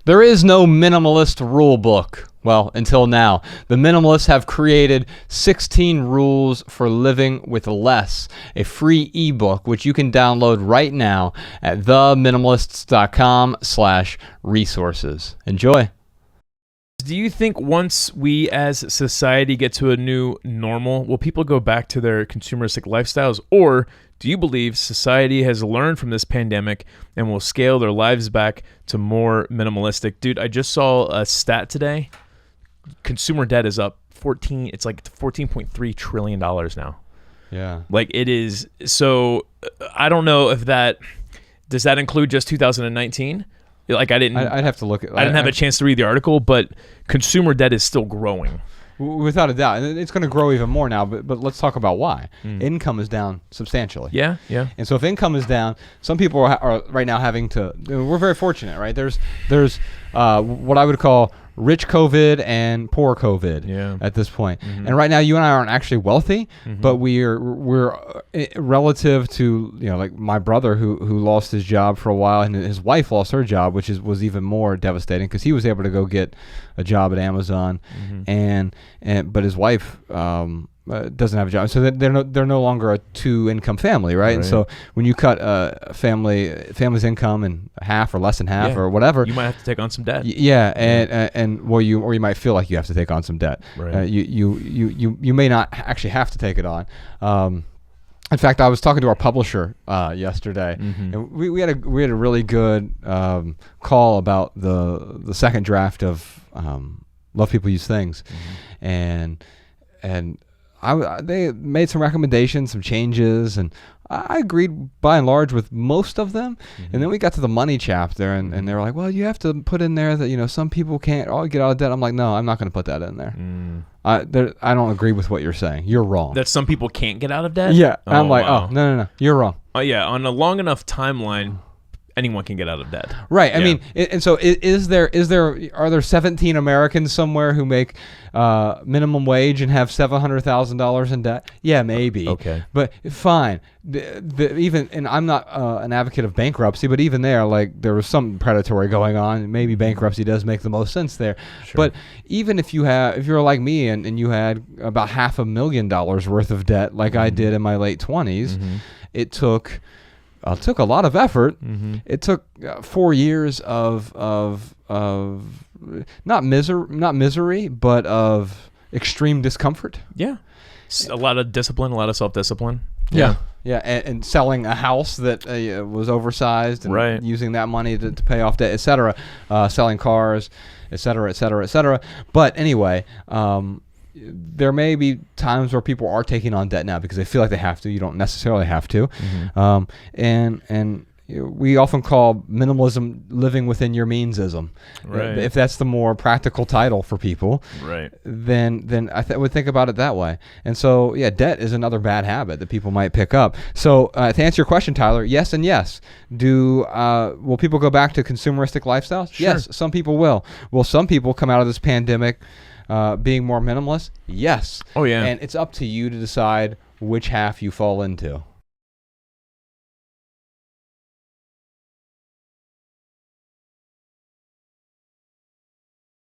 There is no minimalist rule book. Well, until now. The Minimalists have created 16 rules for living with less, a free ebook which you can download right now at theminimalists.com/resources. Enjoy. Do you think once we as society get to a new normal, will people go back to their consumeristic lifestyles? Or do you believe society has learned from this pandemic and will scale their lives back to more minimalistic? Dude, I just saw a stat today. Consumer debt is up it's like $14.3 trillion now. Yeah. Like it is. So I don't know if does that include just 2019? Like I'd have to look at. I didn't have a chance to read the article, but consumer debt is still growing. Without a doubt, and it's going to grow even more now. But let's talk about why. Income is down substantially. Yeah. And so if income is down, some people are right now having to. We're very fortunate, right? There's what I would call rich COVID and poor COVID at this point. And right now, you and I aren't actually wealthy, but we're relative to like my brother who lost his job for a while, and his wife lost her job, which was even more devastating because he was able to go get a job at Amazon, but his wife doesn't have a job, so they're no longer a two-income family, right? And so when you cut a family's income in half or less than half or whatever, you might have to take on some debt. Or you might feel like you have to take on some debt. Right. You may not actually have to take it on. In fact, I was talking to our publisher yesterday, and we had a really good call about the second draft of Love People Use Things, and they made some recommendations, some changes, and I agreed by and large with most of them. And then we got to the money chapter, and they were like, well, you have to put in there that some people can't get out of debt. I'm like, no, I'm not going to put that in there. I don't agree with what you're saying. You're wrong. That some people can't get out of debt? Yeah. I'm like, wow. Oh, no, you're wrong. Oh, yeah. On a long enough timeline, anyone can get out of debt. Right. I mean, and so are there 17 Americans somewhere who make minimum wage and have $700,000 in debt? Yeah, maybe. Okay. But fine. And I'm not an advocate of bankruptcy, but even there, like there was some predatory going on. Maybe bankruptcy does make the most sense there. Sure. But even if you're like me and you had about $500,000 worth of debt, like I did in my late 20s, it took a lot of effort. It took 4 years of not misery, but of extreme discomfort. Yeah, a lot of discipline, a lot of self-discipline. Yeah, and selling a house that was oversized, and using that money to pay off debt, etc. Selling cars, etc. But anyway. There may be times where people are taking on debt now because they feel like they have to. You don't necessarily have to. And we often call minimalism living within your meansism. Right. If that's the more practical title for people, then I would think about it that way. And so, debt is another bad habit that people might pick up. So to answer your question, Tyler, yes and yes. Will people go back to consumeristic lifestyles? Sure. Yes, some people will. Will some people come out of this pandemic being more minimalist? Yes. Oh, yeah. And it's up to you to decide which half you fall into.